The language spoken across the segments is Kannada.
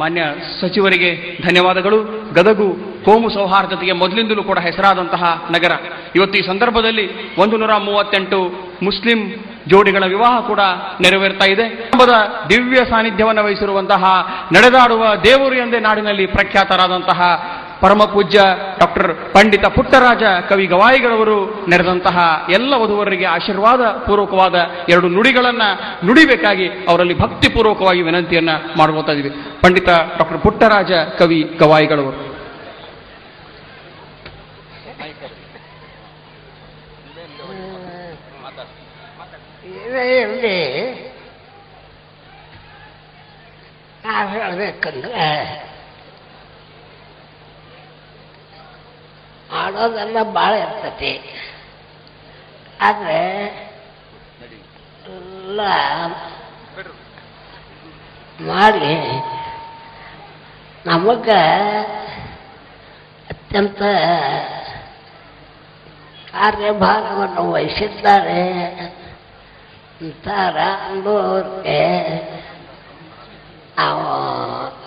ಮಾನ್ಯ ಸಚಿವರಿಗೆ ಧನ್ಯವಾದಗಳು. ಗದಗು ಕೋಮು ಸೌಹಾರ್ದತೆಗೆ ಮೊದಲಿಂದಲೂ ಕೂಡ ಹೆಸರಾದಂತಹ ನಗರ. ಇವತ್ತು ಈ ಸಂದರ್ಭದಲ್ಲಿ 138 ಮುಸ್ಲಿಂ ಜೋಡಿಗಳ ವಿವಾಹ ಕೂಡ ನೆರವೇರ್ತಾ ಇದೆ. ದಿವ್ಯ ಸಾನ್ನಿಧ್ಯವನ್ನು ವಹಿಸಿರುವಂತಹ ನಡೆದಾಡುವ ದೇವರು ಎಂದೇ ನಾಡಿನಲ್ಲಿ ಪ್ರಖ್ಯಾತರಾದಂತಹ ಪರಮ ಪೂಜ್ಯ ಡಾಕ್ಟರ್ ಪಂಡಿತ ಪುಟ್ಟರಾಜ ಕವಿ ಗವಾಯಿಗಳವರು ನೆರೆದಂತಹ ಎಲ್ಲ ವಧುವರರಿಗೆ ಆಶೀರ್ವಾದ ಪೂರ್ವಕವಾದ 2 ನುಡಿಗಳನ್ನ ನುಡಿಬೇಕಾಗಿ ಅವರಲ್ಲಿ ಭಕ್ತಿಪೂರ್ವಕವಾಗಿ ವಿನಂತಿಯನ್ನ ಮಾಡ್ಬೋತಾ ಇದೀವಿ. ಪಂಡಿತ ಡಾಕ್ಟರ್ ಪುಟ್ಟರಾಜ ಕವಿ ಗವಾಯಿಗಳವರು. ಹೇಳ್ಬೇಕಂದ್ರೆ ಆಡೋದೆಲ್ಲ ಭಾಳ ಇರ್ತತಿ, ಆದರೆ ಎಲ್ಲ ಮಾಡಿ ನಮಗೆ ಅತ್ಯಂತ ಕಾರ್ಯಭಾರವನ್ನು ವಹಿಸಿದ್ದಾರೆ ಅಂತಾರ ಅನ್ನೋರಿಗೆ ನಾವು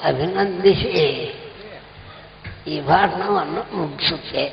ಅಭಿನಂದಿಸಿ ಈ ಭಾಷಣವನ್ನು ಮುಗಿಸುತ್ತೆ.